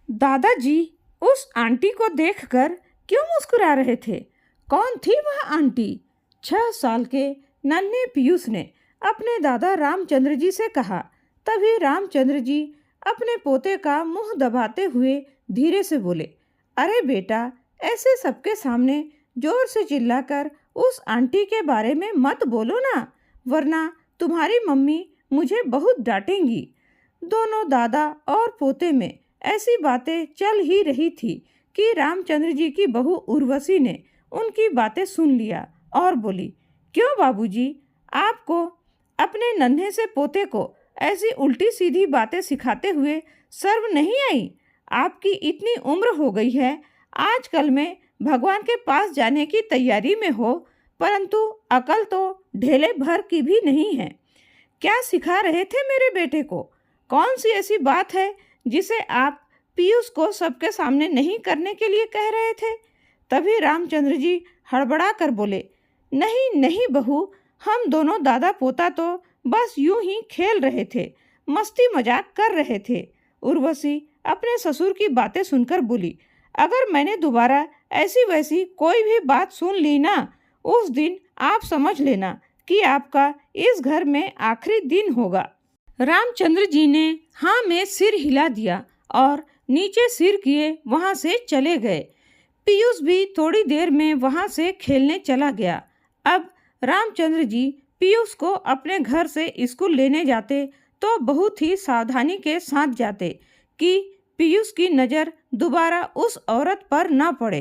दादाजी उस आंटी को देखकर क्यों मुस्कुरा रहे थे? कौन थी वह आंटी? 6 साल के नन्हे पीयूष ने अपने दादा रामचंद्र जी से कहा। तभी रामचंद्र जी अपने पोते का मुंह दबाते हुए धीरे से बोले, अरे बेटा, ऐसे सबके सामने जोर से चिल्लाकर उस आंटी के बारे में मत बोलो ना, वरना तुम्हारी मम्मी मुझे बहुत डांटेंगी। दोनों दादा और पोते में ऐसी बातें चल ही रही थी कि रामचंद्र जी की बहू उर्वशी ने उनकी बातें सुन लिया और बोली, क्यों बाबूजी, आपको अपने नन्हे से पोते को ऐसी उल्टी सीधी बातें सिखाते हुए शर्म नहीं आई? आपकी इतनी उम्र हो गई है, आजकल में भगवान के पास जाने की तैयारी में हो, परंतु अकल तो ढेले भर की भी नहीं है। क्या सिखा रहे थे मेरे बेटे को? कौन सी ऐसी बात है जिसे आप पीयूष को सबके सामने नहीं करने के लिए कह रहे थे? तभी रामचंद्र जी हड़बड़ा कर बोले, नहीं नहीं बहू, हम दोनों दादा पोता तो बस यूं ही खेल रहे थे, मस्ती मजाक कर रहे थे। उर्वशी अपने ससुर की बातें सुनकर बोली, अगर मैंने दोबारा ऐसी वैसी कोई भी बात सुन ली ना, उस दिन आप समझ लेना कि आपका इस घर में आखिरी दिन होगा। रामचंद्र जी ने हाँ में सिर हिला दिया और नीचे सिर किए वहाँ से चले गए। पीयूष भी थोड़ी देर में वहाँ से खेलने चला गया। अब रामचंद्र जी पीयूष को अपने घर से स्कूल लेने जाते तो बहुत ही सावधानी के साथ जाते कि पीयूष की नज़र दोबारा उस औरत पर न पड़े।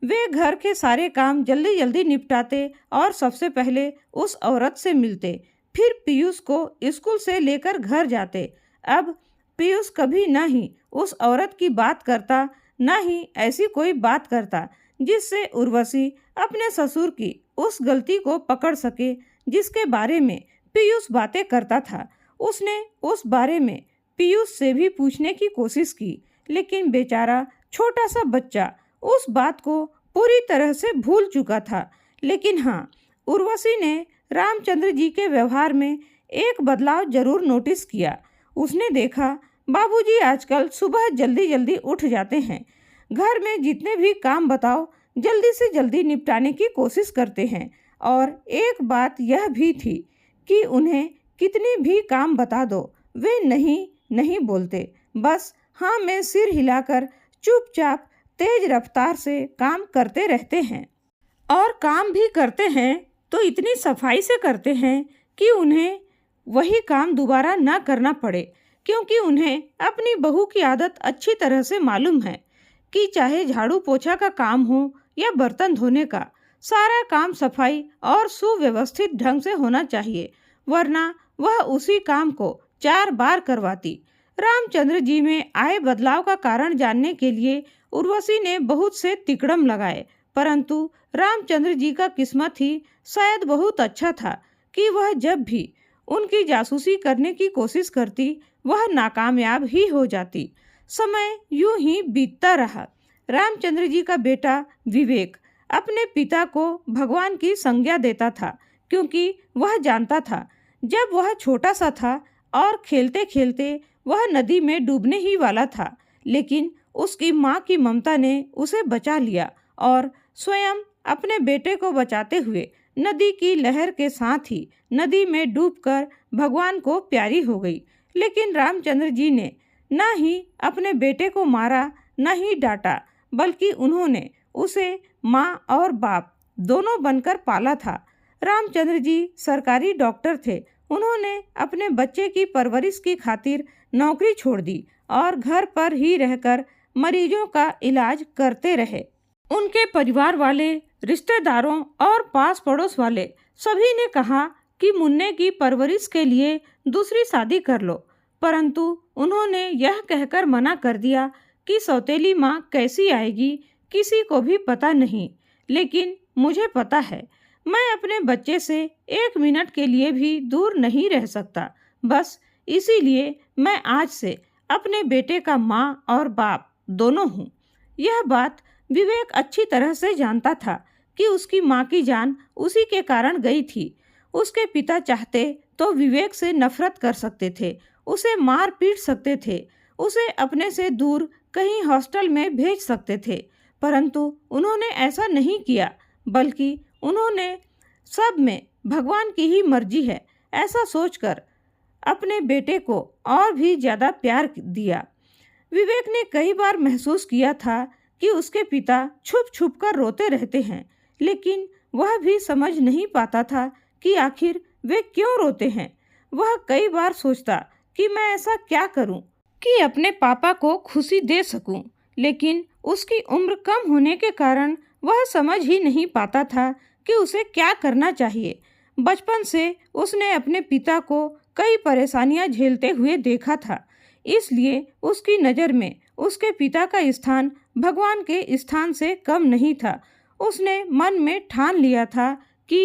वे घर के सारे काम जल्दी जल्दी निपटाते और सबसे पहले उस औरत से मिलते, फिर पीयूष को स्कूल से लेकर घर जाते। अब पीयूष कभी न ही उस औरत की बात करता, न ही ऐसी कोई बात करता जिससे उर्वशी अपने ससुर की उस गलती को पकड़ सके जिसके बारे में पीयूष बातें करता था। उसने उस बारे में पीयूष से भी पूछने की कोशिश की, लेकिन बेचारा छोटा सा बच्चा उस बात को पूरी तरह से भूल चुका था। लेकिन हाँ, उर्वशी ने रामचंद्र जी के व्यवहार में एक बदलाव जरूर नोटिस किया। उसने देखा बाबूजी आजकल सुबह जल्दी जल्दी उठ जाते हैं, घर में जितने भी काम बताओ जल्दी से जल्दी निपटाने की कोशिश करते हैं, और एक बात यह भी थी कि उन्हें कितनी भी काम बता दो वे नहीं बोलते, बस हाँ में सिर हिलाकर चुपचाप तेज रफ्तार से काम करते रहते हैं। और काम भी करते हैं तो इतनी सफाई से करते हैं कि उन्हें वही काम दोबारा ना करना पड़े, क्योंकि उन्हें अपनी बहू की आदत अच्छी तरह से मालूम है कि चाहे झाड़ू पोछा का काम हो या बर्तन धोने का, सारा काम सफाई और सुव्यवस्थित ढंग से होना चाहिए, वरना वह उसी काम को 4 बार करवाती। रामचंद्र जी में आए बदलाव का कारण जानने के लिए उर्वशी ने बहुत से तिकड़म लगाए, परंतु रामचंद्र जी का किस्मत ही शायद बहुत अच्छा था कि वह जब भी उनकी जासूसी करने की कोशिश करती वह नाकामयाब ही हो जाती। समय यूं ही बीतता रहा। रामचंद्र जी का बेटा विवेक अपने पिता को भगवान की संज्ञा देता था, क्योंकि वह जानता था जब वह छोटा सा था और खेलते खेलते वह नदी में डूबने ही वाला था, लेकिन उसकी माँ की ममता ने उसे बचा लिया और स्वयं अपने बेटे को बचाते हुए नदी की लहर के साथ ही नदी में डूबकर भगवान को प्यारी हो गई। लेकिन रामचंद्र जी ने न ही अपने बेटे को मारा न ही डांटा, बल्कि उन्होंने उसे माँ और बाप दोनों बनकर पाला था। रामचंद्र जी सरकारी डॉक्टर थे। उन्होंने अपने बच्चे की परवरिश की खातिर नौकरी छोड़ दी और घर पर ही रहकर मरीजों का इलाज करते रहे। उनके परिवार वाले, रिश्तेदारों और पास पड़ोस वाले सभी ने कहा कि मुन्ने की परवरिश के लिए दूसरी शादी कर लो, परंतु उन्होंने यह कहकर मना कर दिया कि सौतेली माँ कैसी आएगी किसी को भी पता नहीं। लेकिन मुझे पता है, मैं अपने बच्चे से 1 मिनट के लिए भी दूर नहीं रह सकता। बस इसीलिए मैं आज से अपने बेटे का माँ और बाप दोनों हूँ। यह बात विवेक अच्छी तरह से जानता था कि उसकी माँ की जान उसी के कारण गई थी। उसके पिता चाहते तो विवेक से नफरत कर सकते थे, उसे मार पीट सकते थे, उसे अपने से दूर कहीं हॉस्टल में भेज सकते थे, परंतु उन्होंने ऐसा नहीं किया, बल्कि उन्होंने सब में भगवान की ही मर्जी है ऐसा सोचकर अपने बेटे को और भी ज़्यादा प्यार दिया। विवेक ने कई बार महसूस किया था कि उसके पिता छुप छुप कर रोते रहते हैं, लेकिन वह भी समझ नहीं पाता था कि आखिर वे क्यों रोते हैं। वह कई बार सोचता कि मैं ऐसा क्या करूं कि अपने पापा को खुशी दे सकूं, लेकिन उसकी उम्र कम होने के कारण वह समझ ही नहीं पाता था कि उसे क्या करना चाहिए। बचपन से उसने अपने पिता को कई परेशानियां झेलते हुए देखा था, इसलिए उसकी नज़र में उसके पिता का स्थान भगवान के स्थान से कम नहीं था। उसने मन में ठान लिया था कि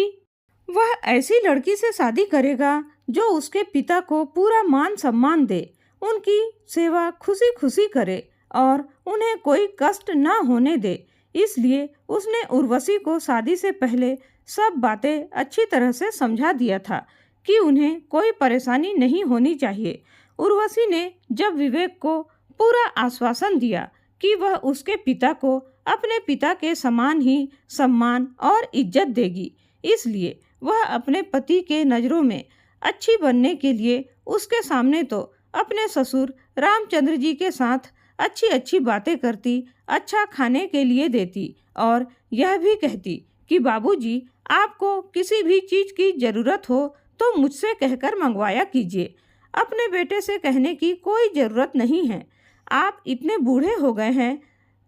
वह ऐसी लड़की से शादी करेगा जो उसके पिता को पूरा मान सम्मान दे, उनकी सेवा खुशी खुशी करे और उन्हें कोई कष्ट ना होने दे। इसलिए उसने उर्वशी को शादी से पहले सब बातें अच्छी तरह से समझा दिया था कि उन्हें कोई परेशानी नहीं होनी चाहिए। उर्वशी ने जब विवेक को पूरा आश्वासन दिया कि वह उसके पिता को अपने पिता के समान ही सम्मान और इज्जत देगी, इसलिए वह अपने पति के नज़रों में अच्छी बनने के लिए उसके सामने तो अपने ससुर रामचंद्र जी के साथ अच्छी अच्छी बातें करती, अच्छा खाने के लिए देती और यह भी कहती कि बाबूजी, आपको किसी भी चीज़ की ज़रूरत हो तो मुझसे कहकर मंगवाया कीजिए। अपने बेटे से कहने की कोई ज़रूरत नहीं है। आप इतने बूढ़े हो गए हैं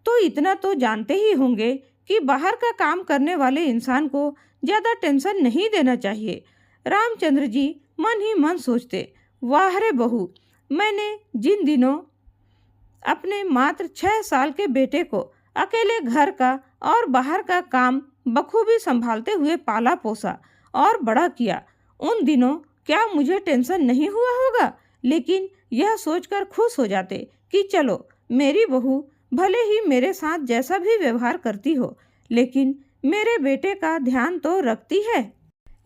तो इतना तो जानते ही होंगे कि बाहर का काम करने वाले इंसान को ज़्यादा टेंशन नहीं देना चाहिए। रामचंद्र जी मन ही मन सोचते, वाह रे बहू, मैंने जिन दिनों अपने मात्र 6 साल के बेटे को अकेले घर का और बाहर का काम बखूबी संभालते हुए पाला पोसा और बड़ा किया, उन दिनों क्या मुझे टेंशन नहीं हुआ होगा। लेकिन यह सोचकर खुश हो जाते कि चलो, मेरी बहू भले ही मेरे साथ जैसा भी व्यवहार करती हो, लेकिन मेरे बेटे का ध्यान तो रखती है।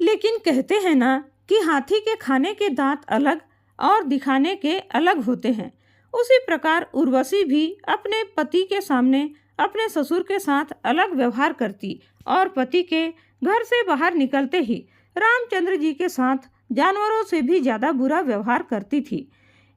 लेकिन कहते हैं ना कि हाथी के खाने के दांत अलग और दिखाने के अलग होते हैं। उसी प्रकार उर्वशी भी अपने पति के सामने अपने ससुर के साथ अलग व्यवहार करती और पति के घर से बाहर निकलते ही रामचंद्र जी के साथ जानवरों से भी ज़्यादा बुरा व्यवहार करती थी।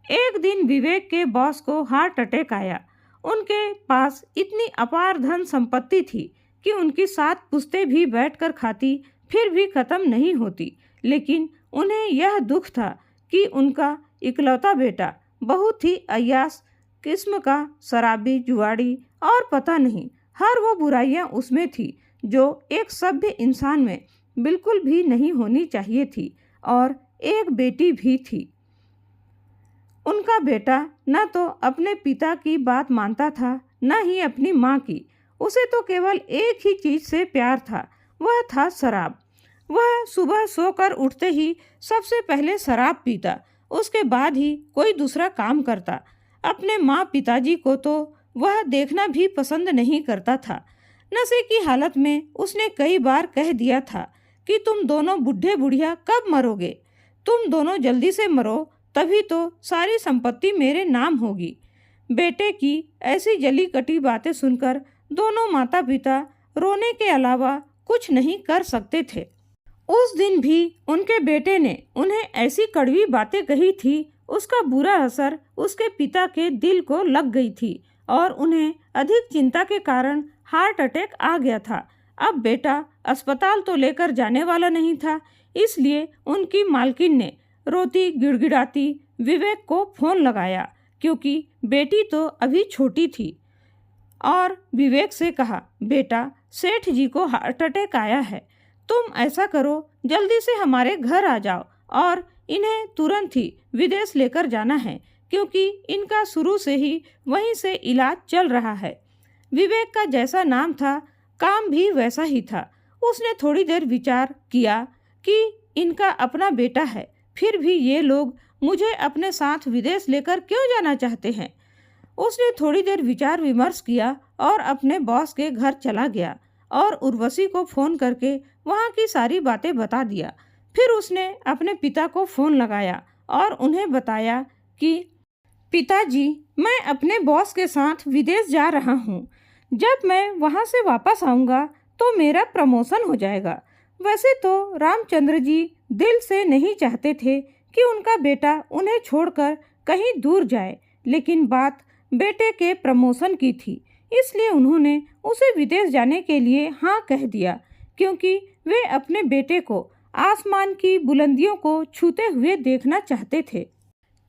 एक दिन विवेक के बॉस को हार्ट अटैक आया। उनके पास इतनी अपार धन संपत्ति थी कि उनकी 7 पुश्तें भी बैठकर खाती फिर भी ख़त्म नहीं होती, लेकिन उन्हें यह दुख था कि उनका इकलौता बेटा बहुत ही अय्याश किस्म का शराबी, जुआड़ी और पता नहीं हर वो बुराइयां उसमें थी जो एक सभ्य इंसान में बिल्कुल भी नहीं होनी चाहिए थी। और एक बेटी भी थी। उनका बेटा न तो अपने पिता की बात मानता था, न ही अपनी माँ की। उसे तो केवल एक ही चीज़ से प्यार था, वह था शराब। वह सुबह सोकर उठते ही सबसे पहले शराब पीता, उसके बाद ही कोई दूसरा काम करता। अपने माँ पिताजी को तो वह देखना भी पसंद नहीं करता था। नशे की हालत में उसने कई बार कह दिया था कि तुम दोनों बुढ़े बुढ़िया कब मरोगे, तुम दोनों जल्दी से मरो, तभी तो सारी संपत्ति मेरे नाम होगी। बेटे की ऐसी जली कटी बातें सुनकर दोनों माता पिता रोने के अलावा कुछ नहीं कर सकते थे। उस दिन भी उनके बेटे ने उन्हें ऐसी कड़वी बातें कही थी, उसका बुरा असर उसके पिता के दिल को लग गई थी और उन्हें अधिक चिंता के कारण हार्ट अटैक आ गया था। अब बेटा अस्पताल तो लेकर जाने वाला नहीं था, इसलिए उनकी मालकिन ने रोती गिड़गिड़ाती विवेक को फ़ोन लगाया, क्योंकि बेटी तो अभी छोटी थी, और विवेक से कहा, बेटा सेठ जी को हार्ट अटैक आया है, तुम ऐसा करो जल्दी से हमारे घर आ जाओ और इन्हें तुरंत ही विदेश लेकर जाना है, क्योंकि इनका शुरू से ही वहीं से इलाज चल रहा है। विवेक का जैसा नाम था काम भी वैसा ही था। उसने थोड़ी देर विचार किया कि इनका अपना बेटा है, फिर भी ये लोग मुझे अपने साथ विदेश लेकर क्यों जाना चाहते हैं। उसने थोड़ी देर विचार विमर्श किया और अपने बॉस के घर चला गया और उर्वशी को फ़ोन करके वहाँ की सारी बातें बता दिया। फिर उसने अपने पिता को फ़ोन लगाया और उन्हें बताया कि पिताजी, मैं अपने बॉस के साथ विदेश जा रहा हूँ। जब मैं वहाँ से वापस आऊँगा तो मेरा प्रमोशन हो जाएगा। वैसे तो रामचंद्र जी दिल से नहीं चाहते थे कि उनका बेटा उन्हें छोड़कर कहीं दूर जाए, लेकिन बात बेटे के प्रमोशन की थी, इसलिए उन्होंने उसे विदेश जाने के लिए हाँ कह दिया, क्योंकि वे अपने बेटे को आसमान की बुलंदियों को छूते हुए देखना चाहते थे।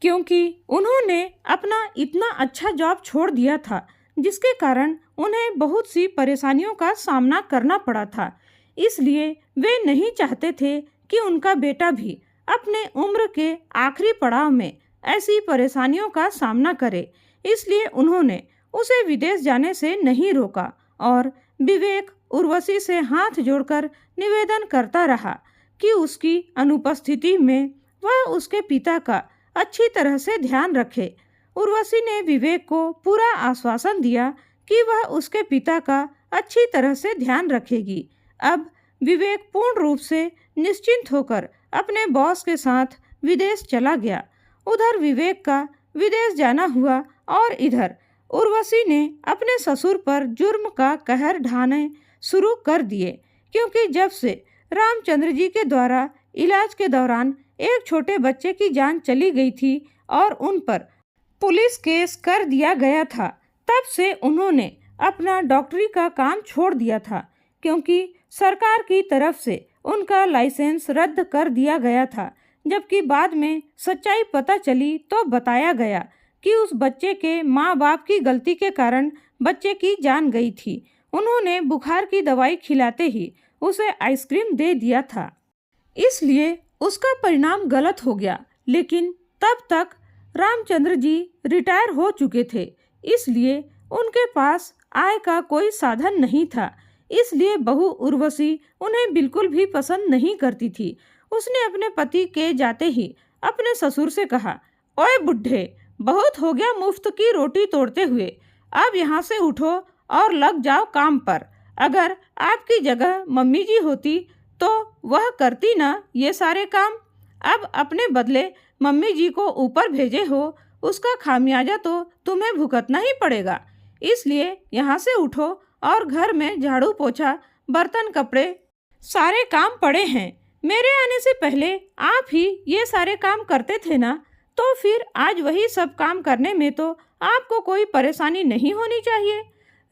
क्योंकि उन्होंने अपना इतना अच्छा जॉब छोड़ दिया था, जिसके कारण उन्हें बहुत सी परेशानियों का सामना करना पड़ा था। इसलिए वे नहीं चाहते थे कि उनका बेटा भी अपने उम्र के आखिरी पड़ाव में ऐसी परेशानियों का सामना करे। इसलिए उन्होंने उसे विदेश जाने से नहीं रोका और विवेक उर्वशी से हाथ जोड़कर निवेदन करता रहा कि उसकी अनुपस्थिति में वह उसके पिता का अच्छी तरह से ध्यान रखे। उर्वशी ने विवेक को पूरा आश्वासन दिया कि वह उसके पिता का अच्छी तरह से ध्यान रखेगी। अब विवेक पूर्ण रूप से निश्चिंत होकर अपने बॉस के साथ विदेश चला गया। उधर विवेक का विदेश जाना हुआ और इधर उर्वशी ने अपने ससुर पर जुर्म का कहर ढाने शुरू कर दिए, क्योंकि जब से रामचंद्र जी के द्वारा इलाज के दौरान एक छोटे बच्चे की जान चली गई थी और उन पर पुलिस केस कर दिया गया था, तब से उन्होंने अपना डॉक्टरी का काम छोड़ दिया था, क्योंकि सरकार की तरफ से उनका लाइसेंस रद्द कर दिया गया था। जबकि बाद में सच्चाई पता चली तो बताया गया कि उस बच्चे के माँ बाप की गलती के कारण बच्चे की जान गई थी। उन्होंने बुखार की दवाई खिलाते ही उसे आइसक्रीम दे दिया था, इसलिए उसका परिणाम गलत हो गया। लेकिन तब तक रामचंद्र जी रिटायर हो चुके थे, इसलिए उनके पास आय का कोई साधन नहीं था। इसलिए बहू उर्वशी उन्हें बिल्कुल भी पसंद नहीं करती थी। उसने अपने पति के जाते ही अपने ससुर से कहा, ओए बुढ़े, बहुत हो गया मुफ्त की रोटी तोड़ते हुए, अब यहाँ से उठो और लग जाओ काम पर। अगर आपकी जगह मम्मी जी होती तो वह करती ना ये सारे काम। अब अपने बदले मम्मी जी को ऊपर भेजे हो, उसका खामियाजा तो तुम्हें भुगतना ही पड़ेगा। इसलिए यहाँ से उठो और घर में झाड़ू पोछा बर्तन कपड़े सारे काम पड़े हैं। मेरे आने से पहले आप ही ये सारे काम करते थे ना, तो फिर आज वही सब काम करने में तो आपको कोई परेशानी नहीं होनी चाहिए।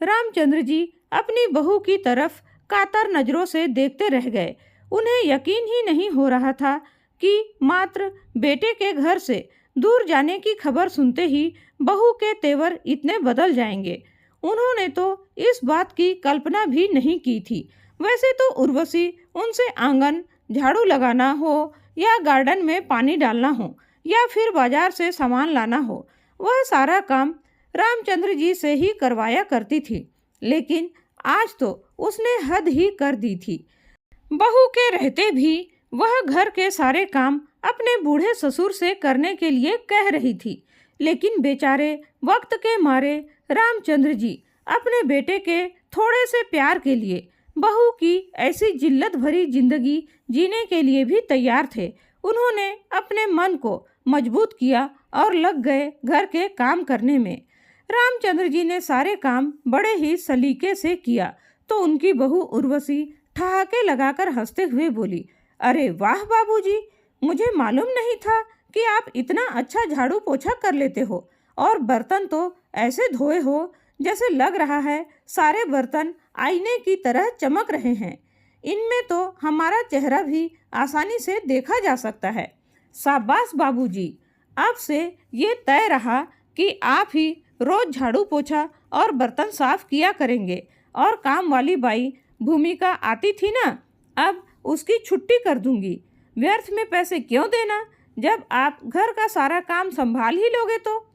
रामचंद्र जी अपनी बहू की तरफ कातर नजरों से देखते रह गए। उन्हें यकीन ही नहीं हो रहा था कि मात्र बेटे के घर से दूर जाने की खबर सुनते ही बहू के तेवर इतने बदल जाएंगे। उन्होंने तो इस बात की कल्पना भी नहीं की थी। वैसे तो उर्वशी उनसे आंगन झाड़ू लगाना हो या गार्डन में पानी डालना हो या फिर बाजार से सामान लाना हो, वह सारा काम रामचंद्र जी से ही करवाया करती थी। लेकिन आज तो उसने हद ही कर दी थी। बहू के रहते भी वह घर के सारे काम अपने बूढ़े ससुर से करने के लिए कह रही थी, लेकिन बेचारे वक्त के मारे रामचंद्र जी अपने बेटे के थोड़े से प्यार के लिए बहू की ऐसी जिल्लत भरी जिंदगी जीने के लिए भी तैयार थे। उन्होंने अपने मन को मजबूत किया और लग गए घर के काम करने में। रामचंद्र जी ने सारे काम बड़े ही सलीके से किया तो उनकी बहू उर्वशी ठहाके लगाकर हंसते हुए बोली, अरे वाह बाबूजी, मुझे मालूम नहीं था कि आप इतना अच्छा झाड़ू पोछा कर लेते हो और बर्तन तो ऐसे धोए हो जैसे लग रहा है सारे बर्तन आईने की तरह चमक रहे हैं। इनमें तो हमारा चेहरा भी आसानी से देखा जा सकता है। शाबाश बाबूजी, अब से ये तय रहा कि आप ही रोज झाड़ू पोछा और बर्तन साफ किया करेंगे। और काम वाली बाई भूमिका आती थी ना, अब उसकी छुट्टी कर दूंगी। व्यर्थ में पैसे क्यों देना, जब आप घर का सारा काम संभाल ही लोगे तो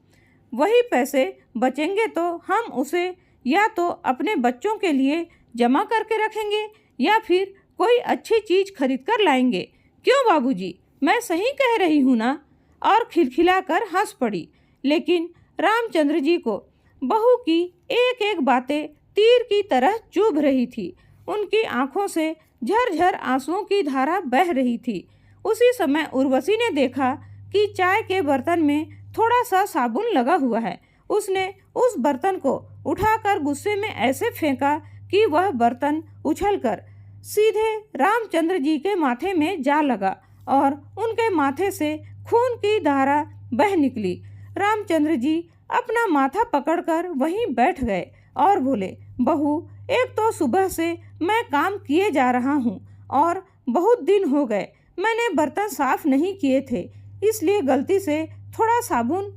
वही पैसे बचेंगे तो हम उसे या तो अपने बच्चों के लिए जमा करके रखेंगे या फिर कोई अच्छी चीज़ खरीद कर लाएंगे। क्यों बाबूजी, मैं सही कह रही हूँ ना? और खिलखिलाकर हंस पड़ी। लेकिन रामचंद्र जी को बहू की एक एक बातें तीर की तरह चुभ रही थी। उनकी आंखों से झरझर आंसुओं की धारा बह रही थी। उसी समय उर्वशी ने देखा कि चाय के बर्तन में थोड़ा सा साबुन लगा हुआ है। उसने उस बर्तन को उठाकर गुस्से में ऐसे फेंका कि वह बर्तन उछलकर सीधे रामचंद्र जी के माथे में जा लगा और उनके माथे से खून की धारा बह निकली। रामचंद्र जी अपना माथा पकड़कर वहीं बैठ गए और बोले, बहू, एक तो सुबह से मैं काम किए जा रहा हूँ और बहुत दिन हो गए मैंने बर्तन साफ नहीं किए थे, इसलिए गलती से थोड़ा साबुन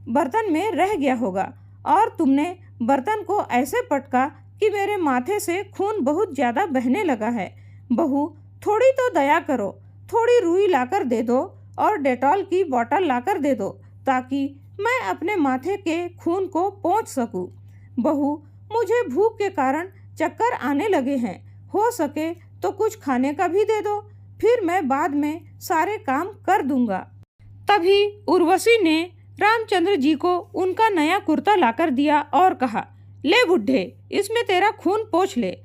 बर्तन में रह गया होगा और तुमने बर्तन को ऐसे पटका कि मेरे माथे से खून बहुत ज़्यादा बहने लगा है। बहू, थोड़ी तो दया करो, थोड़ी रुई लाकर दे दो और डेटॉल की बोतल लाकर दे दो ताकि मैं अपने माथे के खून को पोंछ सकूं। बहू, मुझे भूख के कारण चक्कर आने लगे हैं, हो सके तो कुछ खाने का भी दे दो, फिर मैं बाद में सारे काम कर दूंगा। तभी उर्वशी ने रामचंद्र जी को उनका नया कुर्ता लाकर दिया और कहा, ले बुढ़े, इसमें तेरा खून पोंछ ले।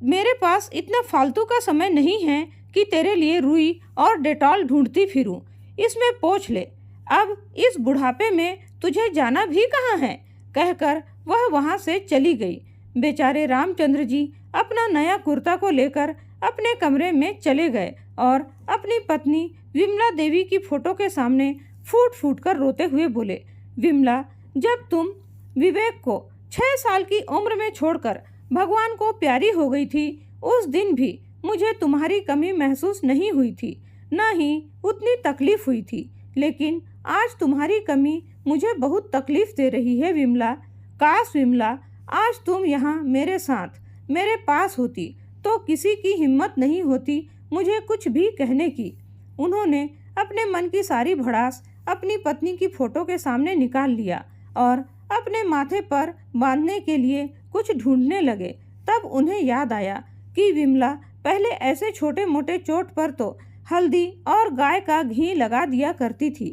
मेरे पास इतना फालतू का समय नहीं है कि तेरे लिए रुई और डेटॉल ढूंढती फिरूं, इसमें पोंछ ले। अब इस बुढ़ापे में तुझे जाना भी कहाँ है, कहकर वह वहाँ से चली गई। बेचारे रामचंद्र जी अपना नया कुर्ता को लेकर अपने कमरे में चले गए और अपनी पत्नी विमला देवी की फोटो के सामने फूट फूट कर रोते हुए बोले, विमला, जब तुम विवेक को 6 साल की उम्र में छोड़कर भगवान को प्यारी हो गई थी, उस दिन भी मुझे तुम्हारी कमी महसूस नहीं हुई थी, न ही उतनी तकलीफ हुई थी, लेकिन आज तुम्हारी कमी मुझे बहुत तकलीफ दे रही है विमला। काश विमला, आज तुम यहाँ मेरे साथ मेरे पास होती तो किसी की हिम्मत नहीं होती मुझे कुछ भी कहने की। उन्होंने अपने मन की सारी भड़ास अपनी पत्नी की फोटो के सामने निकाल लिया और अपने माथे पर बांधने के लिए कुछ ढूंढने लगे। तब उन्हें याद आया कि विमला पहले ऐसे छोटे मोटे चोट पर तो हल्दी और गाय का घी लगा दिया करती थी।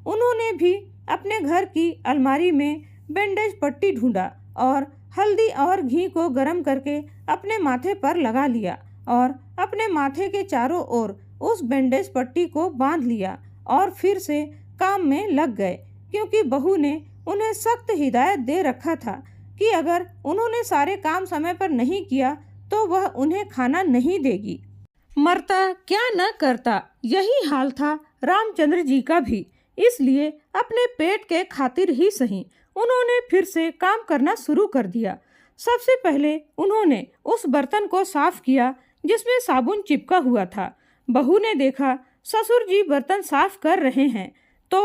उन्होंने भी अपने घर की अलमारी में बैंडेज पट्टी ढूंढा और हल्दी और घी को गर्म करके अपने माथे पर लगा लिया और अपने माथे के चारों ओर उस बैंडेज पट्टी को बांध लिया और फिर से काम में लग गए, क्योंकि बहू ने उन्हें सख्त हिदायत दे रखा था कि अगर उन्होंने सारे काम समय पर नहीं किया तो वह उन्हें खाना नहीं देगी। मरता क्या न करता, यही हाल था रामचंद्र जी का भी। इसलिए अपने पेट के खातिर ही सही उन्होंने फिर से काम करना शुरू कर दिया। सबसे पहले उन्होंने उस बर्तन को साफ किया जिसमें साबुन चिपका हुआ था। बहू ने देखा ससुर जी बर्तन साफ कर रहे हैं तो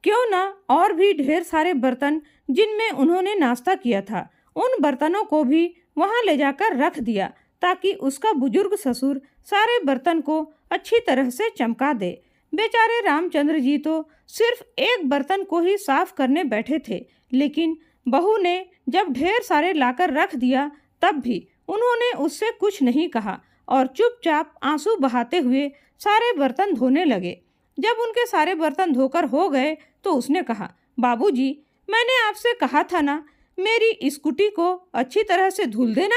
क्यों ना और भी ढेर सारे बर्तन जिनमें उन्होंने नाश्ता किया था, उन बर्तनों को भी वहां ले जाकर रख दिया ताकि उसका बुजुर्ग ससुर सारे बर्तन को अच्छी तरह से चमका दे। बेचारे रामचंद्र जी तो सिर्फ एक बर्तन को ही साफ करने बैठे थे, लेकिन बहू ने जब ढेर सारे लाकर रख दिया तब भी उन्होंने उससे कुछ नहीं कहा और चुपचाप आंसू बहाते हुए सारे बर्तन धोने लगे। जब उनके सारे बर्तन धोकर हो गए तो उसने कहा, बाबूजी, मैंने आपसे कहा था ना मेरी स्कूटी को अच्छी तरह से धुल देना,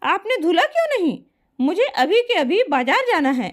आपने धुला क्यों नहीं? मुझे अभी के अभी बाजार जाना है,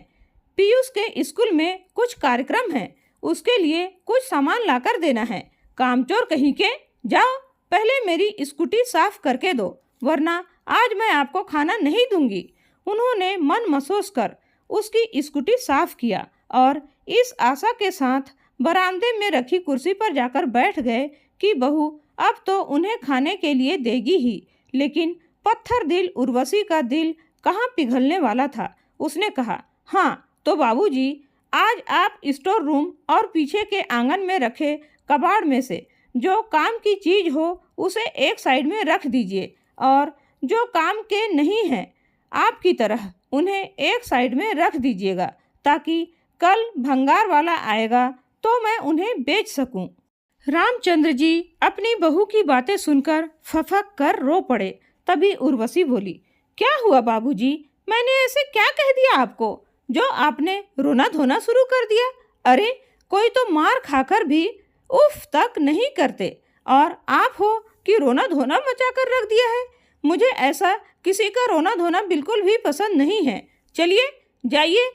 पीयूष के स्कूल में कुछ कार्यक्रम है, उसके लिए कुछ सामान लाकर देना है। कामचोर कहीं के, जाओ पहले मेरी स्कूटी साफ करके दो, वरना आज मैं आपको खाना नहीं दूंगी। उन्होंने मन मसोस कर उसकी स्कूटी साफ किया और इस आशा के साथ बरामदे में रखी कुर्सी पर जाकर बैठ गए कि बहू अब तो उन्हें खाने के लिए देगी ही। लेकिन पत्थर दिल उर्वशी का दिल कहाँ पिघलने वाला था। उसने कहा, हाँ तो बाबूजी, आज आप स्टोर रूम और पीछे के आंगन में रखे कबाड़ में से जो काम की चीज़ हो उसे एक साइड में रख दीजिए और जो काम के नहीं हैं आपकी तरह उन्हें एक साइड में रख दीजिएगा ताकि कल भंगार वाला आएगा तो मैं उन्हें बेच सकूं। रामचंद्र जी अपनी बहू की बातें सुनकर फफक कर रो पड़े। तभी उर्वशी बोली, क्या हुआ बाबूजी, मैंने ऐसे क्या कह दिया आपको जो आपने रोना धोना शुरू कर दिया? अरे कोई तो मार खाकर भी उफ तक नहीं करते और आप हो कि रोना धोना मचा कर रख दिया है। मुझे ऐसा किसी का रोना धोना बिल्कुल भी पसंद नहीं है। चलिए जाइए,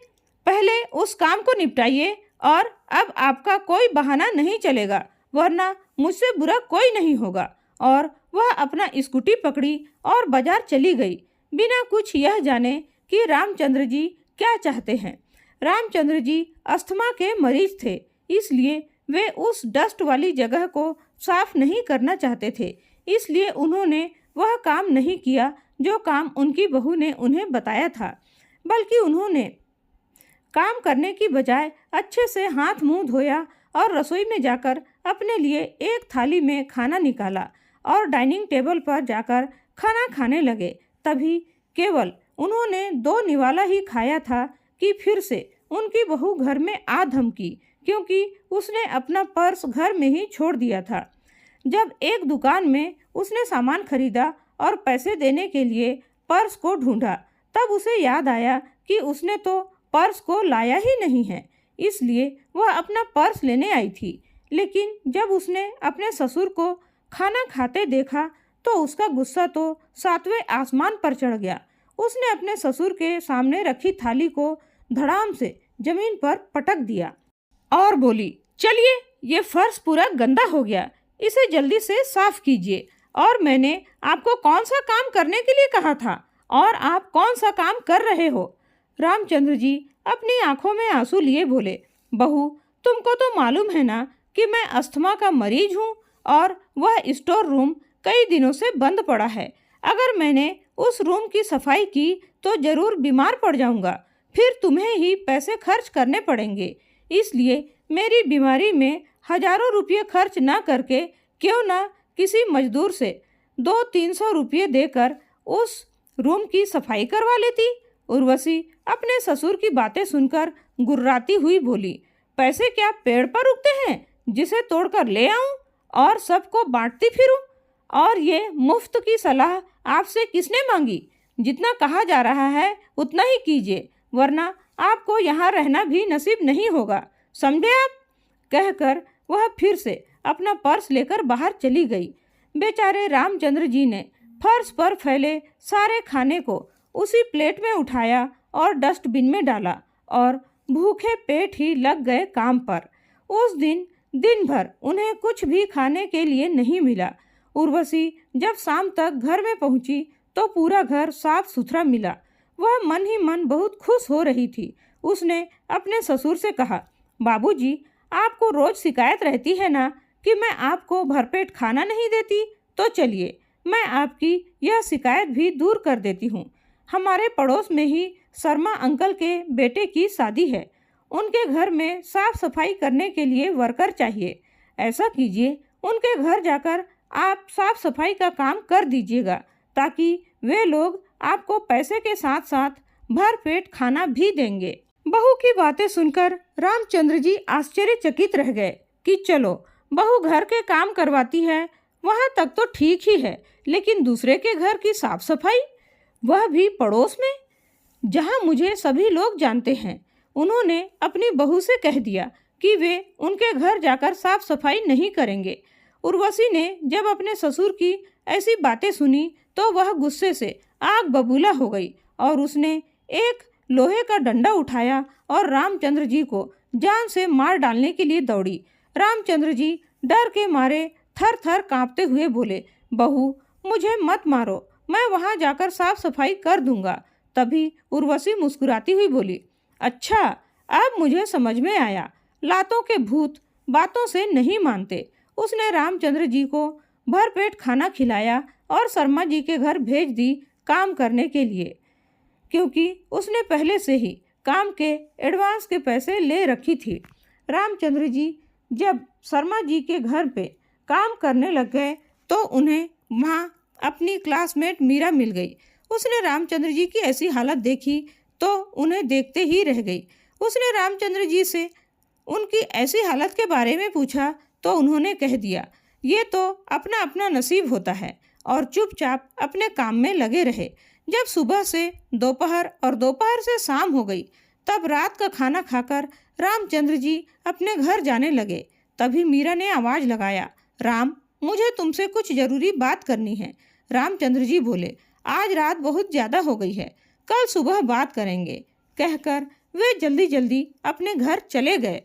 पहले उस काम को निपटाइए और अब आपका कोई बहाना नहीं चलेगा, वरना मुझसे बुरा कोई नहीं होगा। और वह अपना स्कूटी पकड़ी और बाजार चली गई, बिना कुछ यह जाने कि रामचंद्र जी क्या चाहते हैं। रामचंद्र जी अस्थमा के मरीज थे, इसलिए वे उस डस्ट वाली जगह को साफ नहीं करना चाहते थे। इसलिए उन्होंने वह काम नहीं किया जो काम उनकी बहू ने उन्हें बताया था, बल्कि उन्होंने काम करने की बजाय अच्छे से हाथ मुंह धोया और रसोई में जाकर अपने लिए एक थाली में खाना निकाला और डाइनिंग टेबल पर जाकर खाना खाने लगे। तभी केवल उन्होंने 2 निवाला ही खाया था कि फिर से उनकी बहू घर में आ धमकी, क्योंकि उसने अपना पर्स घर में ही छोड़ दिया था। जब एक दुकान में उसने सामान खरीदा और पैसे देने के लिए पर्स को ढूंढा, तब उसे याद आया कि उसने तो पर्स को लाया ही नहीं है, इसलिए वह अपना पर्स लेने आई थी। लेकिन जब उसने अपने ससुर को खाना खाते देखा तो उसका गुस्सा तो 7वें आसमान पर चढ़ गया। उसने अपने ससुर के सामने रखी थाली को धड़ाम से जमीन पर पटक दिया और बोली, चलिए, ये फर्श पूरा गंदा हो गया, इसे जल्दी से साफ कीजिए। और मैंने आपको कौन सा काम करने के लिए कहा था और आप कौन सा काम कर रहे हो? रामचंद्र जी अपनी आंखों में आंसू लिए बोले, बहू, तुमको तो मालूम है ना कि मैं अस्थमा का मरीज हूँ और वह स्टोर रूम कई दिनों से बंद पड़ा है। अगर मैंने उस रूम की सफाई की तो जरूर बीमार पड़ जाऊंगा, फिर तुम्हें ही पैसे खर्च करने पड़ेंगे। इसलिए मेरी बीमारी में हजारों रुपये खर्च ना करके क्यों ना किसी मजदूर से 200-300 रुपये देकर उस रूम की सफाई करवा लेती। उर्वशी अपने ससुर की बातें सुनकर गुर्राती हुई बोली, पैसे क्या पेड़ पर उगते हैं जिसे तोड़कर ले आऊं और सबको बांटती फिरूं? और ये मुफ्त की सलाह आपसे किसने मांगी? जितना कहा जा रहा है उतना ही कीजिए, वरना आपको यहाँ रहना भी नसीब नहीं होगा, समझे आप? कहकर वह फिर से अपना पर्स लेकर बाहर चली गई। बेचारे रामचंद्र जी ने फर्श पर फैले सारे खाने को उसी प्लेट में उठाया और डस्टबिन में डाला और भूखे पेट ही लग गए काम पर। उस दिन भर उन्हें कुछ भी खाने के लिए नहीं मिला। उर्वशी जब शाम तक घर में पहुंची तो पूरा घर साफ सुथरा मिला। वह मन ही मन बहुत खुश हो रही थी। उसने अपने ससुर से कहा, बाबूजी, आपको रोज शिकायत रहती है ना कि मैं आपको भरपेट खाना नहीं देती, तो चलिए मैं आपकी यह शिकायत भी दूर कर देती हूँ। हमारे पड़ोस में ही शर्मा अंकल के बेटे की शादी है। उनके घर में साफ सफाई करने के लिए वर्कर चाहिए। ऐसा कीजिए, उनके घर जाकर आप साफ सफाई का काम कर दीजिएगा, ताकि वे लोग आपको पैसे के साथ साथ भरपेट खाना भी देंगे। बहू की बातें सुनकर रामचंद्र जी आश्चर्यचकित रह गए कि चलो, बहू घर के काम करवाती है, वहाँ तक तो ठीक ही है, लेकिन दूसरे के घर की साफ सफाई, वह भी पड़ोस में, जहाँ मुझे सभी लोग जानते हैं। उन्होंने अपनी बहू से कह दिया कि वे उनके घर जाकर साफ सफाई नहीं करेंगे। उर्वशी ने जब अपने ससुर की ऐसी बातें सुनी तो वह गुस्से से आग बबूला हो गई और उसने एक लोहे का डंडा उठाया और रामचंद्र जी को जान से मार डालने के लिए दौड़ी। रामचंद्र जी डर के मारे थर थर कांपते हुए बोले, बहू, मुझे मत मारो, मैं वहाँ जाकर साफ सफाई कर दूंगा। तभी उर्वशी मुस्कुराती हुई बोली, अच्छा, अब मुझे समझ में आया, लातों के भूत बातों से नहीं मानते। उसने रामचंद्र जी को भरपेट खाना खिलाया और शर्मा जी के घर भेज दी काम करने के लिए, क्योंकि उसने पहले से ही काम के एडवांस के पैसे ले रखी थी। रामचंद्र जी जब शर्मा जी के घर पे काम करने लग गए तो उन्हें वहाँ अपनी क्लासमेट मीरा मिल गई। उसने रामचंद्र जी की ऐसी हालत देखी तो उन्हें देखते ही रह गई। उसने रामचंद्र जी से उनकी ऐसी हालत के बारे में पूछा तो उन्होंने कह दिया, ये तो अपना अपना नसीब होता है, और चुपचाप अपने काम में लगे रहे। जब सुबह से दोपहर और दोपहर से शाम हो गई, तब रात का खाना खाकर रामचंद्र जी अपने घर जाने लगे। तभी मीरा ने आवाज़ लगाया, राम, मुझे तुमसे कुछ ज़रूरी बात करनी है। रामचंद्र जी बोले, आज रात बहुत ज़्यादा हो गई है, कल सुबह बात करेंगे। कहकर वे जल्दी जल्दी अपने घर चले गए।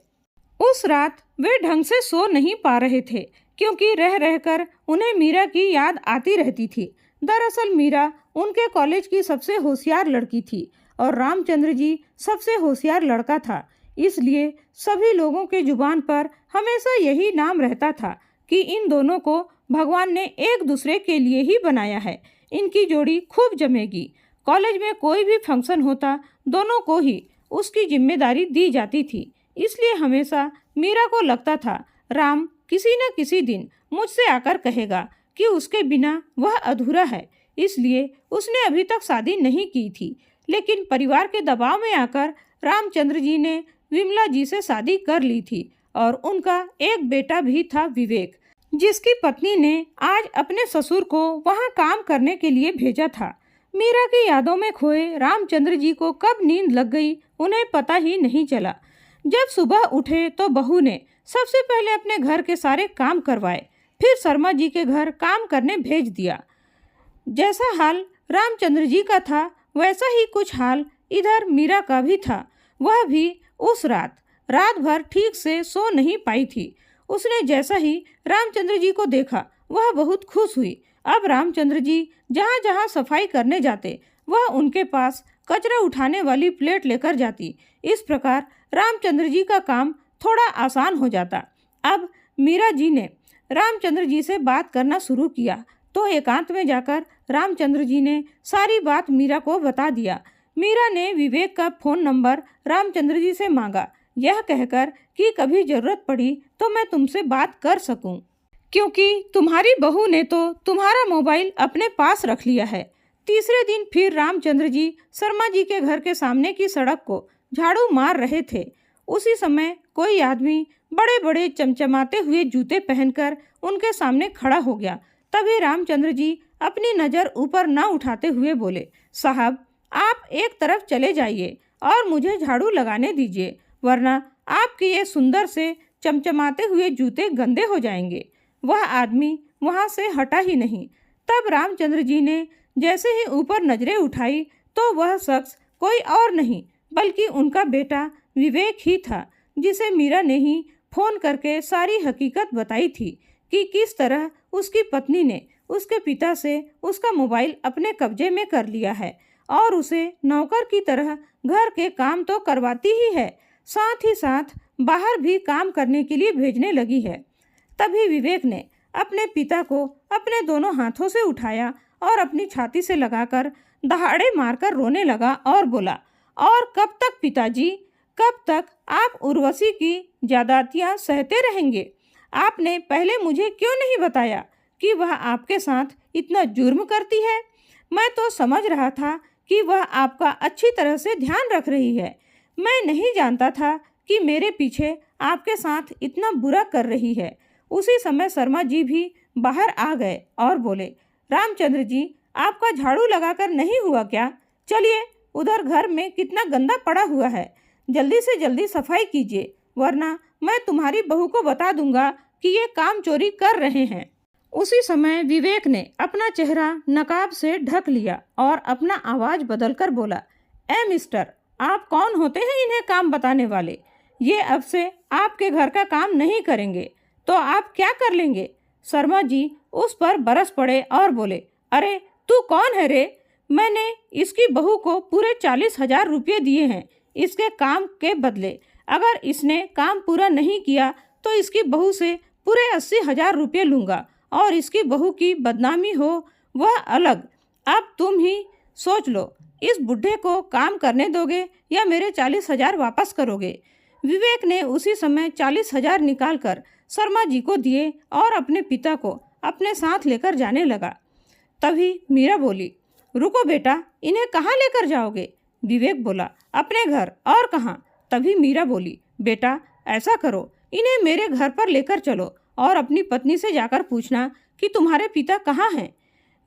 उस रात वे ढंग से सो नहीं पा रहे थे क्योंकि रह रहकर उन्हें मीरा की याद आती रहती थी। दरअसल मीरा उनके कॉलेज की सबसे होशियार लड़की थी और रामचंद्र जी सबसे होशियार लड़का था। इसलिए सभी लोगों के जुबान पर हमेशा यही नाम रहता था कि इन दोनों को भगवान ने एक दूसरे के लिए ही बनाया है। इनकी जोड़ी खूब जमेगी। कॉलेज में कोई भी फंक्शन होता दोनों को ही उसकी जिम्मेदारी दी जाती थी। इसलिए हमेशा मीरा को लगता था राम किसी न किसी दिन मुझसे आकर कहेगा कि उसके बिना वह अधूरा है। इसलिए उसने अभी तक शादी नहीं की थी, लेकिन परिवार के दबाव में आकर रामचंद्र जी ने विमला जी से शादी कर ली थी और उनका एक बेटा भी था विवेक, जिसकी पत्नी ने आज अपने ससुर को वहां काम करने के लिए भेजा था। मीरा की यादों में खोए रामचंद्र जी को कब नींद लग गई उन्हें पता ही नहीं चला। जब सुबह उठे तो बहू ने सबसे पहले अपने घर के सारे काम करवाए, फिर शर्मा जी के घर काम करने भेज दिया। जैसा हाल रामचंद्र जी का था वैसा ही कुछ हाल इधर मीरा का भी था। वह भी उस रात भर ठीक से सो नहीं पाई थी। उसने जैसा ही रामचंद्र जी को देखा वह बहुत खुश हुई। अब रामचंद्र जी जहाँ जहाँ सफाई करने जाते वह उनके पास कचरा उठाने वाली प्लेट लेकर जाती। इस प्रकार रामचंद्र जी का काम थोड़ा आसान हो जाता। अब मीरा जी ने रामचंद्र जी से बात करना शुरू किया तो एकांत में जाकर रामचंद्र जी ने सारी बात मीरा को बता दिया। मीरा ने विवेक का फ़ोन नंबर रामचंद्र जी से मांगा, यह कहकर कि कभी ज़रूरत पड़ी तो मैं तुमसे बात कर सकूं, क्योंकि तुम्हारी बहू ने तो तुम्हारा मोबाइल अपने पास रख लिया है। तीसरे दिन फिर रामचंद्र जी शर्मा जी के घर के सामने की सड़क को झाड़ू मार रहे थे। उसी समय कोई आदमी बड़े बड़े चमचमाते हुए जूते पहनकर उनके सामने खड़ा हो गया। तभी रामचंद्र जी अपनी नज़र ऊपर न उठाते हुए बोले, साहब आप एक तरफ चले जाइए और मुझे झाड़ू लगाने दीजिए, वरना आपके ये सुंदर से चमचमाते हुए जूते गंदे हो जाएंगे। वह आदमी वहाँ से हटा ही नहीं। तब रामचंद्र जी ने जैसे ही ऊपर नजरें उठाई तो वह शख्स कोई और नहीं बल्कि उनका बेटा विवेक ही था, जिसे मीरा ने ही फ़ोन करके सारी हकीकत बताई थी कि किस तरह उसकी पत्नी ने उसके पिता से उसका मोबाइल अपने कब्जे में कर लिया है और उसे नौकर की तरह घर के काम तो करवाती ही है, साथ ही साथ बाहर भी काम करने के लिए भेजने लगी है। तभी विवेक ने अपने पिता को अपने दोनों हाथों से उठाया और अपनी छाती से लगाकर दहाड़े मारकर रोने लगा और बोला, और कब तक पिताजी, कब तक आप उर्वशी की ज्यादतियाँ सहते रहेंगे? आपने पहले मुझे क्यों नहीं बताया कि वह आपके साथ इतना जुर्म करती है? मैं तो समझ रहा था कि वह आपका अच्छी तरह से ध्यान रख रही है। मैं नहीं जानता था कि मेरे पीछे आपके साथ इतना बुरा कर रही है। उसी समय शर्मा जी भी बाहर आ गए और बोले, रामचंद्र जी आपका झाड़ू लगाकर नहीं हुआ क्या? चलिए, उधर घर में कितना गंदा पड़ा हुआ है, जल्दी से जल्दी सफाई कीजिए, वरना मैं तुम्हारी बहू को बता दूंगा कि ये काम चोरी कर रहे हैं। उसी समय विवेक ने अपना चेहरा नकाब से ढक लिया और अपना आवाज़ बदलकर बोला, ए मिस्टर, आप कौन होते हैं इन्हें काम बताने वाले? ये अब से आपके घर का काम नहीं करेंगे तो आप क्या कर लेंगे? शर्मा जी उस पर बरस पड़े और बोले, अरे तू कौन है रे? मैंने इसकी बहू को पूरे 40,000 रुपये दिए हैं इसके काम के बदले। अगर इसने काम पूरा नहीं किया तो इसकी बहू से पूरे 80,000 रुपये लूँगा और इसकी बहू की बदनामी हो वह अलग। अब तुम ही सोच लो, इस बुढ़े को काम करने दोगे या मेरे 40,000 वापस करोगे? विवेक ने उसी समय 40,000 निकालकर शर्मा जी को दिए और अपने पिता को अपने साथ लेकर जाने लगा। तभी मीरा बोली, रुको बेटा, इन्हें कहाँ लेकर जाओगे? विवेक बोला, अपने घर। और कहाँ? तभी मीरा बोली, बेटा ऐसा करो, इन्हें मेरे घर पर लेकर चलो और अपनी पत्नी से जाकर पूछना कि तुम्हारे पिता कहाँ हैं।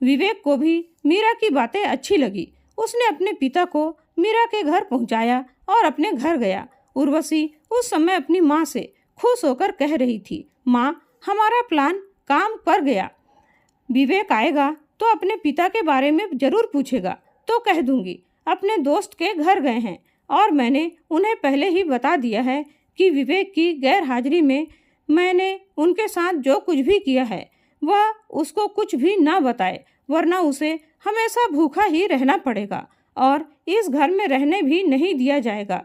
विवेक को भी मीरा की बातें अच्छी लगी। उसने अपने पिता को मीरा के घर पहुंचाया और अपने घर गया। उर्वशी उस समय अपनी माँ से खुश होकर कह रही थी, माँ हमारा प्लान काम कर गया। विवेक आएगा तो अपने पिता के बारे में ज़रूर पूछेगा तो कह दूंगी अपने दोस्त के घर गए हैं और मैंने उन्हें पहले ही बता दिया है कि विवेक की गैर हाजिरी में मैंने उनके साथ जो कुछ भी किया है वह उसको कुछ भी ना बताए, वरना उसे हमेशा भूखा ही रहना पड़ेगा और इस घर में रहने भी नहीं दिया जाएगा।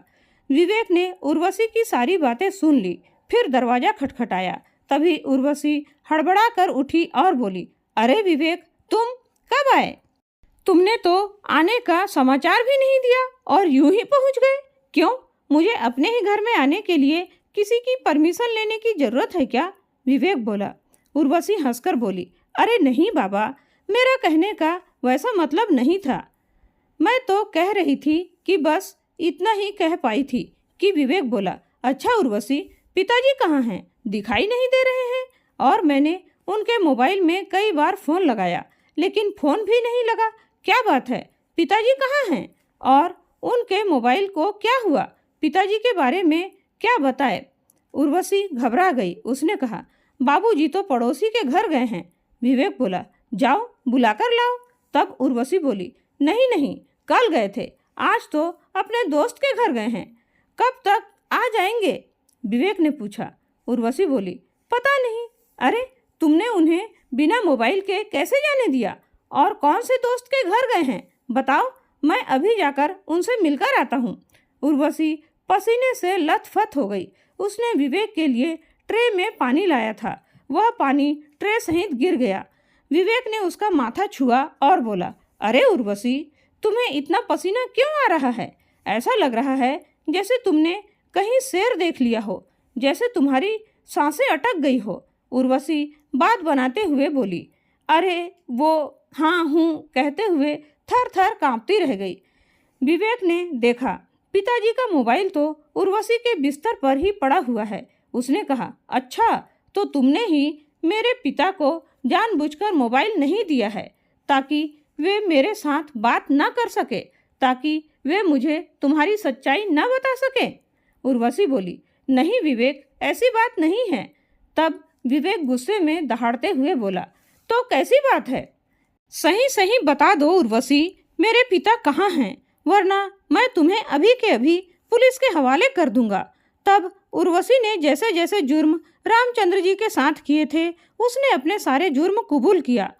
विवेक ने उर्वशी की सारी बातें सुन ली। फिर दरवाजा खटखटाया। तभी उर्वशी हड़बड़ा कर उठी और बोली, अरे विवेक, तुम कब आए? तुमने तो आने का समाचार भी नहीं दिया और यूं ही पहुंच गए। क्यों, मुझे अपने ही घर में आने के लिए किसी की परमिशन लेने की जरूरत है क्या? विवेक बोला। उर्वशी हंसकर बोली, अरे नहीं बाबा, मेरा कहने का वैसा मतलब नहीं था। मैं तो कह रही थी कि बस इतना ही कह पाई थी कि विवेक बोला, अच्छा उर्वशी, पिताजी कहाँ हैं? दिखाई नहीं दे रहे हैं। और मैंने उनके मोबाइल में कई बार फ़ोन लगाया लेकिन फ़ोन भी नहीं लगा। क्या बात है, पिताजी कहाँ हैं? और उनके मोबाइल को क्या हुआ? पिताजी के बारे में क्या बताए? उर्वशी घबरा गई। उसने कहा, बाबूजी तो पड़ोसी के घर गए हैं। विवेक बोला, जाओ बुलाकर लाओ। तब उर्वशी बोली, नहीं नहीं, कल गए थे, आज तो अपने दोस्त के घर गए हैं। कब तक आ जाएंगे? विवेक ने पूछा। उर्वशी बोली, पता नहीं। अरे, तुमने उन्हें बिना मोबाइल के कैसे जाने दिया? और कौन से दोस्त के घर गए हैं बताओ, मैं अभी जाकर उनसे मिलकर आता हूँ। उर्वशी पसीने से लथपथ हो गई। उसने विवेक के लिए ट्रे में पानी लाया था, वह पानी ट्रे सहित गिर गया। विवेक ने उसका माथा छुआ और बोला, अरे उर्वशी, तुम्हें इतना पसीना क्यों आ रहा है? ऐसा लग रहा है जैसे तुमने कहीं शेर देख लिया हो, जैसे तुम्हारी सांसें अटक गई हो। उर्वशी बात बनाते हुए बोली, अरे वो हाँ हूँ कहते हुए थर थर कांपती रह गई। विवेक ने देखा, पिताजी का मोबाइल तो उर्वशी के बिस्तर पर ही पड़ा हुआ है। उसने कहा, अच्छा, तो तुमने ही मेरे पिता को जानबूझकर मोबाइल नहीं दिया है ताकि वे मेरे साथ बात ना कर सके, ताकि वे मुझे तुम्हारी सच्चाई ना बता सके? उर्वशी बोली, नहीं विवेक, ऐसी बात नहीं है। तब विवेक गुस्से में दहाड़ते हुए बोला, तो कैसी बात है? सही सही बता दो उर्वशी, मेरे पिता कहाँ हैं, वरना मैं तुम्हें अभी के अभी पुलिस के हवाले कर दूंगा। तब उर्वशी ने जैसे जैसे जुर्म रामचंद्र जी के साथ किए थे, उसने अपने सारे जुर्म कबूल किया।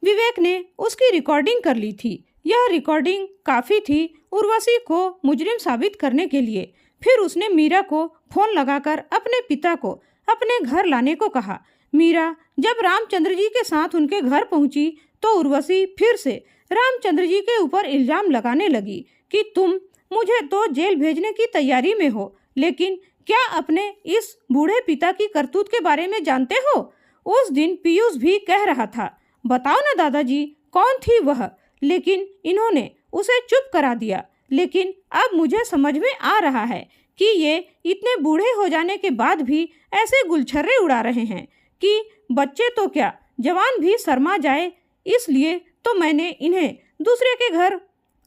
विवेक ने उसकी रिकॉर्डिंग कर ली थी। यह रिकॉर्डिंग काफ़ी थी उर्वशी को मुजरिम साबित करने के लिए। फिर उसने मीरा को फ़ोन लगाकर अपने पिता को अपने घर लाने को कहा। मीरा जब रामचंद्र जी के साथ उनके घर पहुंची तो उर्वशी फिर से रामचंद्र जी के ऊपर इल्ज़ाम लगाने लगी कि तुम मुझे तो जेल भेजने की तैयारी में हो, लेकिन क्या अपने इस बूढ़े पिता की करतूत के बारे में जानते हो? उस दिन पीयूष भी कह रहा था, बताओ ना दादाजी, कौन थी वह? लेकिन इन्होंने उसे चुप करा दिया। लेकिन अब मुझे समझ में आ रहा है कि ये इतने बूढ़े हो जाने के बाद भी ऐसे गुलछर्रे उड़ा रहे हैं कि बच्चे तो क्या, जवान भी शर्मा जाए। इसलिए तो मैंने इन्हें दूसरे के घर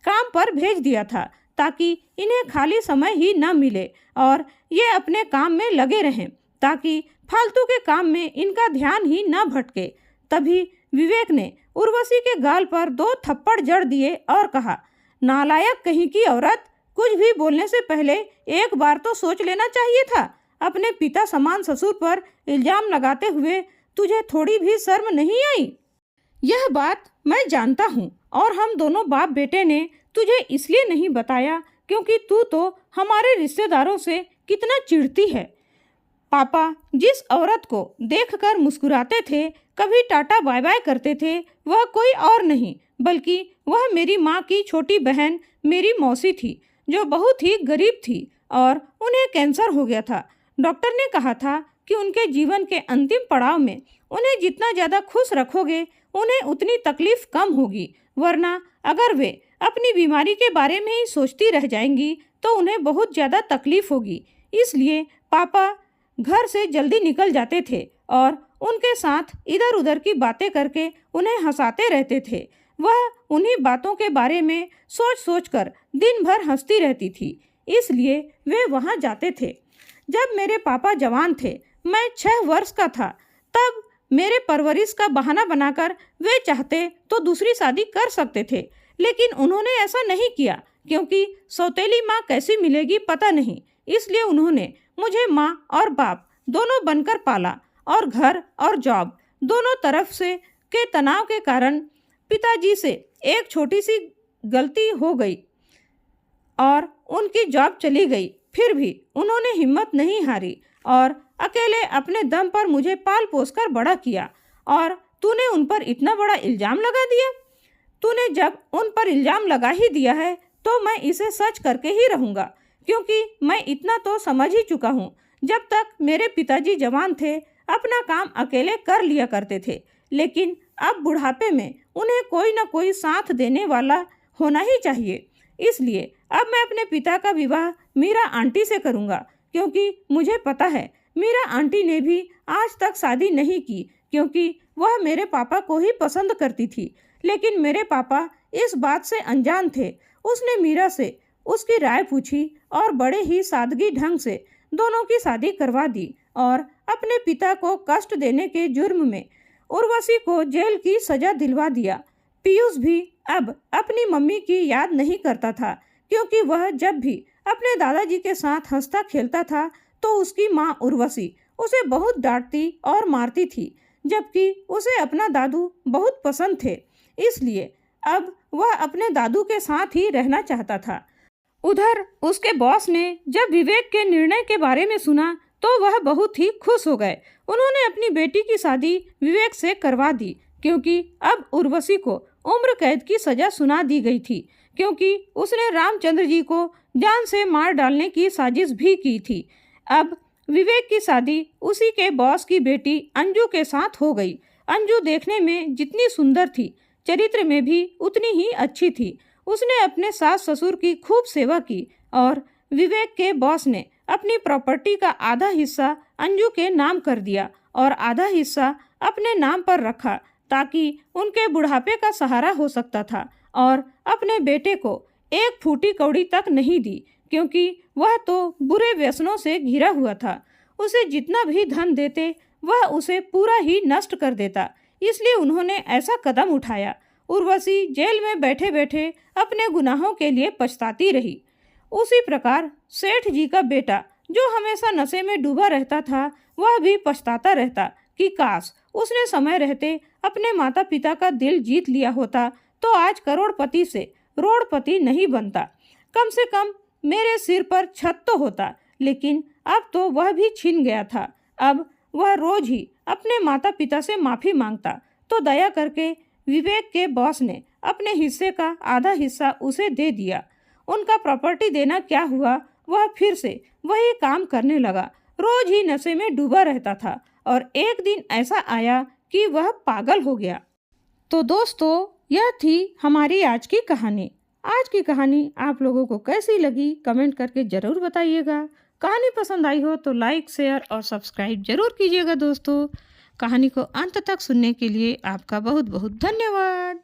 काम पर भेज दिया था ताकि इन्हें खाली समय ही न मिले और ये अपने काम में लगे रहें, ताकि फालतू के काम में इनका ध्यान ही न भटके। तभी विवेक ने उर्वशी के गाल पर 2 थप्पड़ जड़ दिए और कहा, नालायक कहीं की औरत, कुछ भी बोलने से पहले एक बार तो सोच लेना चाहिए था। अपने पिता समान ससुर पर इल्जाम लगाते हुए तुझे थोड़ी भी शर्म नहीं आई? यह बात मैं जानता हूँ और हम दोनों बाप बेटे ने तुझे इसलिए नहीं बताया क्योंकि तू तो हमारे रिश्तेदारों से कितना चिढ़ती है। पापा जिस औरत को देखकर मुस्कुराते थे, कभी टाटा बाय बाय करते थे, वह कोई और नहीं बल्कि वह मेरी माँ की छोटी बहन मेरी मौसी थी, जो बहुत ही गरीब थी और उन्हें कैंसर हो गया था। डॉक्टर ने कहा था कि उनके जीवन के अंतिम पड़ाव में उन्हें जितना ज़्यादा खुश रखोगे उन्हें उतनी तकलीफ कम होगी, वरना अगर वे अपनी बीमारी के बारे में ही सोचती रह जाएंगी तो उन्हें बहुत ज़्यादा तकलीफ होगी। इसलिए पापा घर से जल्दी निकल जाते थे और उनके साथ इधर उधर की बातें करके उन्हें हंसाते रहते थे। वह उन्हीं बातों के बारे में सोच सोच कर दिन भर हंसती रहती थी, इसलिए वे वहाँ जाते थे। जब मेरे पापा जवान थे, मैं 6 वर्ष का था, तब मेरे परवरिश का बहाना बनाकर वे चाहते तो दूसरी शादी कर सकते थे, लेकिन उन्होंने ऐसा नहीं किया क्योंकि सौतेली माँ कैसी मिलेगी पता नहीं, इसलिए उन्होंने मुझे माँ और बाप दोनों बनकर पाला और घर और जॉब दोनों तरफ से के तनाव के कारण पिताजी से एक छोटी सी गलती हो गई और उनकी जॉब चली गई। फिर भी उन्होंने हिम्मत नहीं हारी और अकेले अपने दम पर मुझे पाल पोस कर बड़ा किया। और तूने उन पर इतना बड़ा इल्ज़ाम लगा दिया। तूने जब उन पर इल्ज़ाम लगा ही दिया है तो मैं इसे सच करके ही रहूँगा, क्योंकि मैं इतना तो समझ ही चुका हूँ। जब तक मेरे पिताजी जवान थे अपना काम अकेले कर लिया करते थे, लेकिन अब बुढ़ापे में उन्हें कोई ना कोई साथ देने वाला होना ही चाहिए। इसलिए अब मैं अपने पिता का विवाह मीरा आंटी से करूँगा, क्योंकि मुझे पता है मीरा आंटी ने भी आज तक शादी नहीं की, क्योंकि वह मेरे पापा को ही पसंद करती थी। लेकिन मेरे पापा इस बात से अनजान थे। उसने मीरा से उसकी राय पूछी और बड़े ही सादगी ढंग से दोनों की शादी करवा दी और अपने पिता को कष्ट देने के जुर्म में उर्वशी को जेल की सजा दिलवा दिया। पीयूष भी अब अपनी मम्मी की याद नहीं करता था, क्योंकि वह जब भी अपने दादाजी के साथ हंसता खेलता था तो उसकी माँ उर्वशी उसे बहुत डांटती और मारती थी, जबकि उसे अपना दादू बहुत पसंद थे। इसलिए अब वह अपने दादू के साथ ही रहना चाहता था। उधर उसके बॉस ने जब विवेक के निर्णय के बारे में सुना तो वह बहुत ही खुश हो गए। उन्होंने अपनी बेटी की शादी विवेक से करवा दी, क्योंकि अब उर्वशी को उम्र कैद की सजा सुना दी गई थी, क्योंकि उसने रामचंद्र जी को जान से मार डालने की साजिश भी की थी। अब विवेक की शादी उसी के बॉस की बेटी अंजू के साथ हो गई। अंजू देखने में जितनी सुंदर थी, चरित्र में भी उतनी ही अच्छी थी। उसने अपने सास ससुर की खूब सेवा की और विवेक के बॉस ने अपनी प्रॉपर्टी का आधा हिस्सा अंजू के नाम कर दिया और आधा हिस्सा अपने नाम पर रखा, ताकि उनके बुढ़ापे का सहारा हो सकता था। और अपने बेटे को एक फूटी कौड़ी तक नहीं दी, क्योंकि वह तो बुरे व्यसनों से घिरा हुआ था। उसे जितना भी धन देते वह उसे पूरा ही नष्ट कर देता। इसलिए उन्होंने ऐसा कदम उठाया। उर्वशी जेल में बैठे बैठे अपने गुनाहों के लिए पछताती रही। उसी प्रकार सेठ जी का बेटा, जो हमेशा नशे में डूबा रहता था, वह भी पछताता रहता कि काश उसने समय रहते अपने माता पिता का दिल जीत लिया होता तो आज करोड़पति से रोड़पति नहीं बनता। कम से कम मेरे सिर पर छत तो होता, लेकिन अब तो वह भी छिन गया था। अब वह रोज ही अपने माता पिता से माफ़ी मांगता, तो दया करके विवेक के बॉस ने अपने हिस्से का आधा हिस्सा उसे दे दिया। उनका प्रॉपर्टी देना क्या हुआ, वह फिर से वही काम करने लगा। रोज ही नशे में डूबा रहता था और एक दिन ऐसा आया कि वह पागल हो गया। तो दोस्तों, यह थी हमारी आज की कहानी। आज की कहानी आप लोगों को कैसी लगी कमेंट करके ज़रूर बताइएगा। कहानी पसंद आई हो तो लाइक, शेयर और सब्सक्राइब जरूर कीजिएगा दोस्तों। कहानी को अंत तक सुनने के लिए आपका बहुत बहुत धन्यवाद।